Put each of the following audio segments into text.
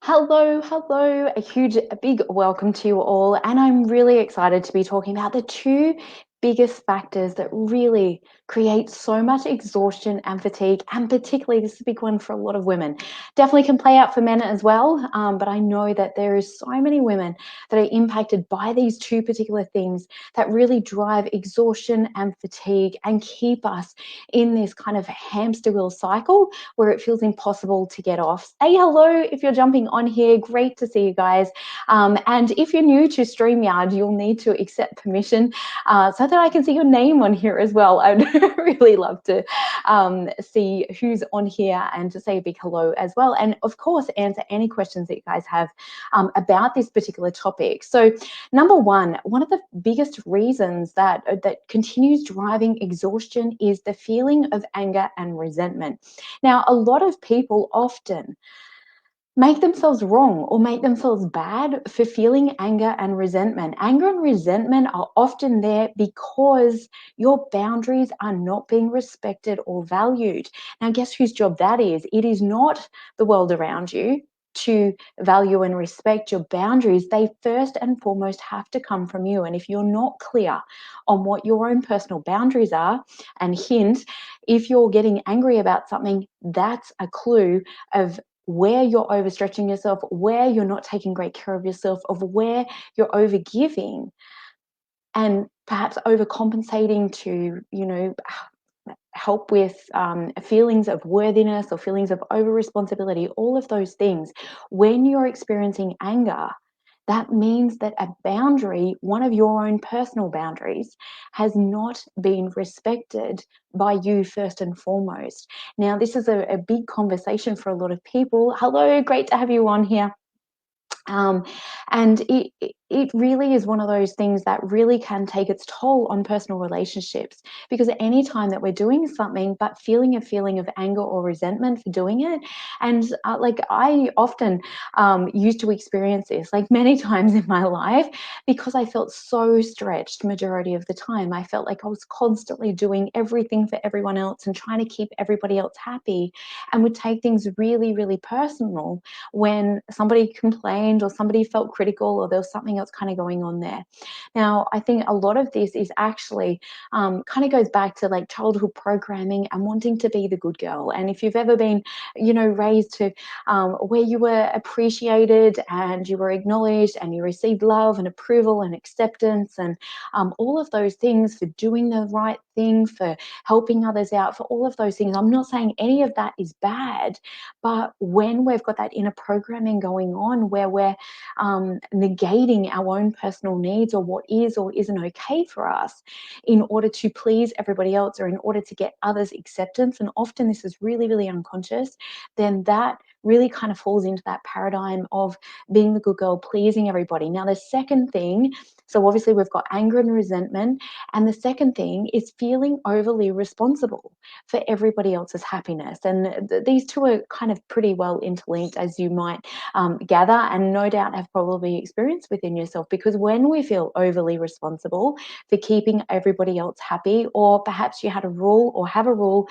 Hello. A big welcome to you all. And I'm really excited to be talking about the two biggest factors that really create so much exhaustion and fatigue. And particularly, this is a big one for a lot of women. Definitely can play out for men as well. But I know that there is so many women that are impacted by these two particular things that really drive exhaustion and fatigue and keep us in this kind of hamster wheel cycle where it feels impossible to get off. Say hello if you're jumping on here. Great to see you guys. And if you're new to StreamYard, you'll need to accept permission so that I can see your name on here as well. I'd really love to see who's on here and to say a big hello as well. And of course, answer any questions that you guys have about this particular topic. So number one of the biggest reasons that continues driving exhaustion is the feeling of anger and resentment. Now, a lot of people often make themselves wrong or make themselves bad for feeling anger and resentment. Anger and resentment are often there because your boundaries are not being respected or valued. Now, guess whose job that is? It is not the world around you to value and respect your boundaries. They first and foremost have to come from you. And if you're not clear on what your own personal boundaries are, and hint, if you're getting angry about something, that's a clue of where you're overstretching yourself, where you're not taking great care of yourself, of where you're overgiving and perhaps overcompensating to, help with feelings of worthiness or feelings of over responsibility, all of those things. When you're experiencing anger, that means that a boundary, one of your own personal boundaries, has not been respected by you first and foremost. Now, this is a big conversation for a lot of people. Hello, great to have you on here. Um, and it really is one of those things that really can take its toll on personal relationships, because at any time that we're doing something but feeling a feeling of anger or resentment for doing it, and like I often used to experience this like many times in my life, because I felt so stretched majority of the time. I felt like I was constantly doing everything for everyone else and trying to keep everybody else happy, and would take things really, really personal when somebody complained or somebody felt critical or there was something else kind of going on there. Now, I think a lot of this is actually kind of goes back to like childhood programming and wanting to be the good girl. And if you've ever been, raised to where you were appreciated and you were acknowledged and you received love and approval and acceptance and all of those things for doing the right thing, for helping others out, for all of those things. I'm not saying any of that is bad, but when we've got that inner programming going on where we're negating our own personal needs or what is or isn't okay for us in order to please everybody else or in order to get others' acceptance, and often this is really, really unconscious, then that really kind of falls into that paradigm of being the good girl, pleasing everybody. Now, the second thing, so obviously we've got anger and resentment, and the second thing is feeling overly responsible for everybody else's happiness. And these two are kind of pretty well interlinked, as you might gather, and no doubt have probably experienced within yourself, because when we feel overly responsible for keeping everybody else happy, or perhaps you had a rule or have a rule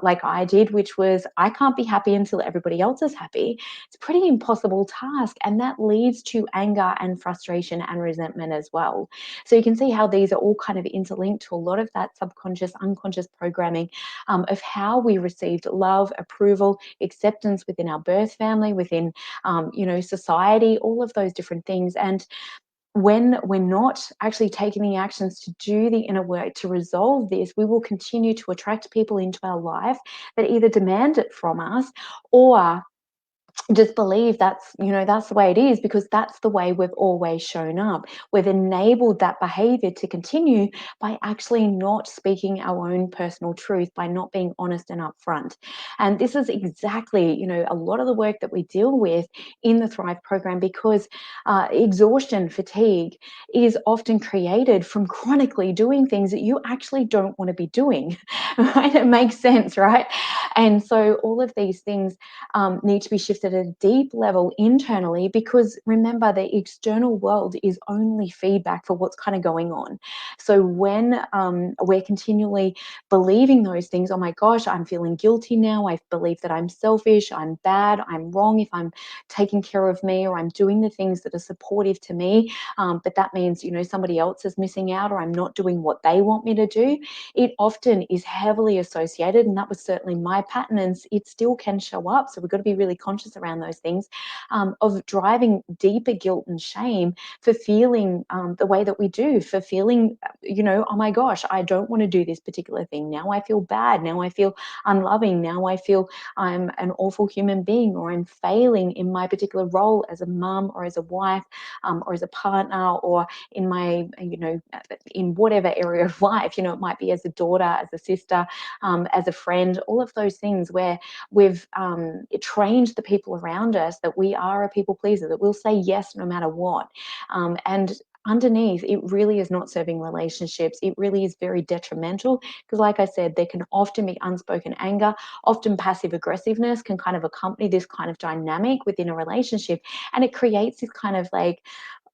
like I did, which was I can't be happy until everybody else is happy, it's a pretty impossible task, and that leads to anger and frustration and resentment as well. So you can see how these are all kind of interlinked to a lot of that subconscious, unconscious programming of how we received love, approval, acceptance within our birth family, within society, all of those different things. And when we're not actually taking the actions to do the inner work to resolve this, we will continue to attract people into our life that either demand it from us or just believe that's the way it is, because that's the way we've always shown up. We've enabled that behavior to continue by actually not speaking our own personal truth, by not being honest and upfront. And this is exactly, a lot of the work that we deal with in the Thrive program, because exhaustion, fatigue is often created from chronically doing things that you actually don't want to be doing. Right? It makes sense, right? And so all of these things need to be shifted at a deep level internally, because remember, the external world is only feedback for what's kind of going on. So when we're continually believing those things, oh my gosh, I'm feeling guilty now. I believe that I'm selfish, I'm bad, I'm wrong if I'm taking care of me, or I'm doing the things that are supportive to me. But that means, somebody else is missing out, or I'm not doing what they want me to do. It often is heavily associated, and that was certainly my pattern, and it still can show up. So we've got to be really conscious around those things, of driving deeper guilt and shame for feeling the way that we do, for feeling, oh my gosh, I don't want to do this particular thing. Now I feel bad. Now I feel unloving. Now I feel I'm an awful human being, or I'm failing in my particular role as a mum, or as a wife, or as a partner, or in my, in whatever area of life. It might be as a daughter, as a sister, as a friend, all of those things where we've trained the people around us that we are a people pleaser, that we'll say yes no matter what. And underneath, it really is not serving relationships. It really is very detrimental, because like I said, there can often be unspoken anger, often passive aggressiveness can kind of accompany this kind of dynamic within a relationship. And it creates this kind of like,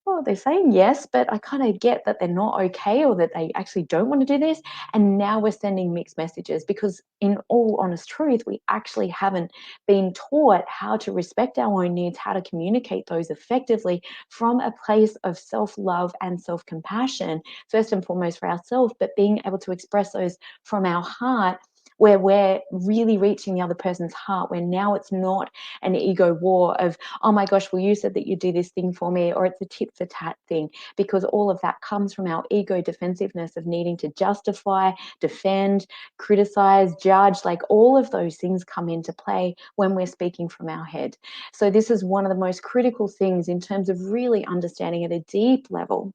oh, they're saying yes, but I kind of get that they're not okay, or that they actually don't want to do this. And now we're sending mixed messages, because in all honest truth, we actually haven't been taught how to respect our own needs, how to communicate those effectively from a place of self-love and self-compassion, first and foremost for ourselves, but being able to express those from our heart, where we're really reaching the other person's heart, where now it's not an ego war of, oh my gosh, well, you said that you'd do this thing for me, or it's a tit for tat thing, because all of that comes from our ego defensiveness of needing to justify, defend, criticize, judge. Like, all of those things come into play when we're speaking from our head. So this is one of the most critical things in terms of really understanding at a deep level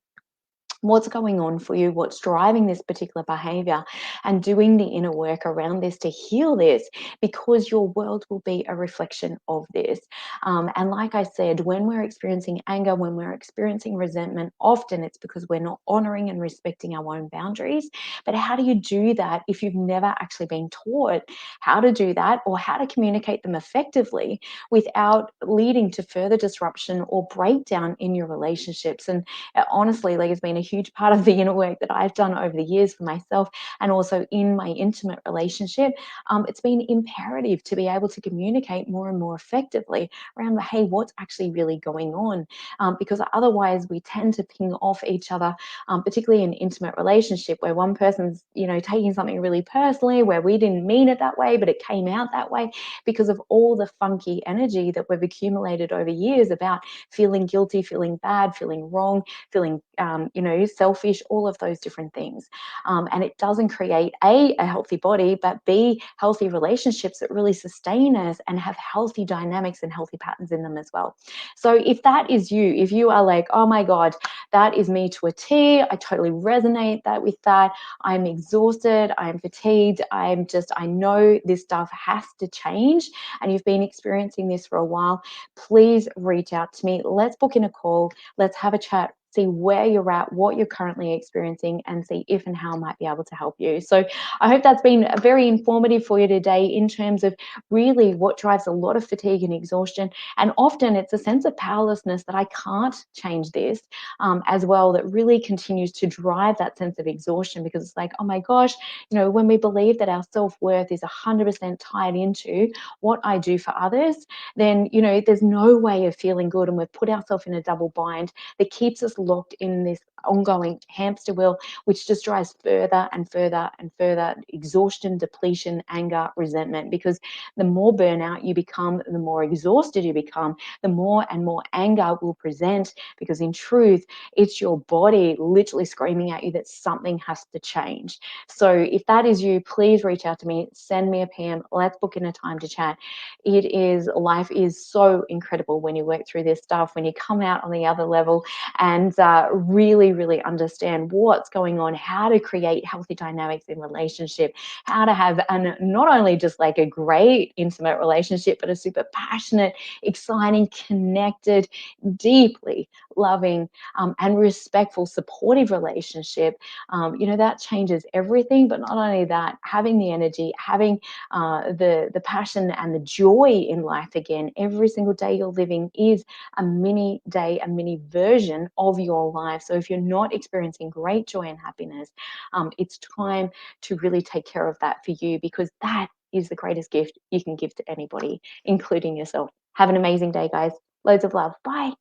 what's going on for you, what's driving this particular behavior, and doing the inner work around this to heal this, because your world will be a reflection of this. And like I said, when we're experiencing anger, when we're experiencing resentment, often it's because we're not honoring and respecting our own boundaries. But how do you do that if you've never actually been taught how to do that, or how to communicate them effectively without leading to further disruption or breakdown in your relationships? And honestly, like, it's been a huge part of the inner work that I've done over the years for myself, and also in my intimate relationship. It's been imperative to be able to communicate more and more effectively around, hey, what's actually really going on? Because otherwise we tend to ping off each other, particularly in intimate relationship, where one person's, taking something really personally, where we didn't mean it that way, but it came out that way because of all the funky energy that we've accumulated over years about feeling guilty, feeling bad, feeling wrong, feeling, selfish, all of those different things. And it doesn't create a healthy body, but B, healthy relationships that really sustain us and have healthy dynamics and healthy patterns in them as well. So if that is you, if you are like, oh my God, that is me to a T, I totally resonate with that. I'm exhausted, I'm fatigued, I know this stuff has to change, and you've been experiencing this for a while, please reach out to me. Let's book in a call. Let's have a chat, see where you're at, what you're currently experiencing, and see if and how I might be able to help you. So I hope that's been very informative for you today in terms of really what drives a lot of fatigue and exhaustion. And often it's a sense of powerlessness that I can't change this, as well, that really continues to drive that sense of exhaustion, because it's like, oh my gosh, when we believe that our self-worth is 100% tied into what I do for others, then, there's no way of feeling good, and we've put ourselves in a double bind that keeps us locked in this ongoing hamster wheel, which just drives further and further and further exhaustion, depletion, anger, resentment. Because the more burnout you become, the more exhausted you become, the more and more anger will present, because in truth, it's your body literally screaming at you that something has to change. So if that is you, please reach out to me, send me a PM, let's book in a time to chat. Life is so incredible when you work through this stuff, when you come out on the other level, and and really, really understand what's going on, how to create healthy dynamics in relationship, how to have not only just like a great intimate relationship, but a super passionate, exciting, connected, deeply loving, and respectful, supportive relationship. That changes everything. But not only that, having the energy, having the passion and the joy in life again every single day you're living is a mini day, a mini version of your life. So if you're not experiencing great joy and happiness, it's time to really take care of that for you, because that is the greatest gift you can give to anybody, including yourself. Have an amazing day, guys. Loads of love. Bye.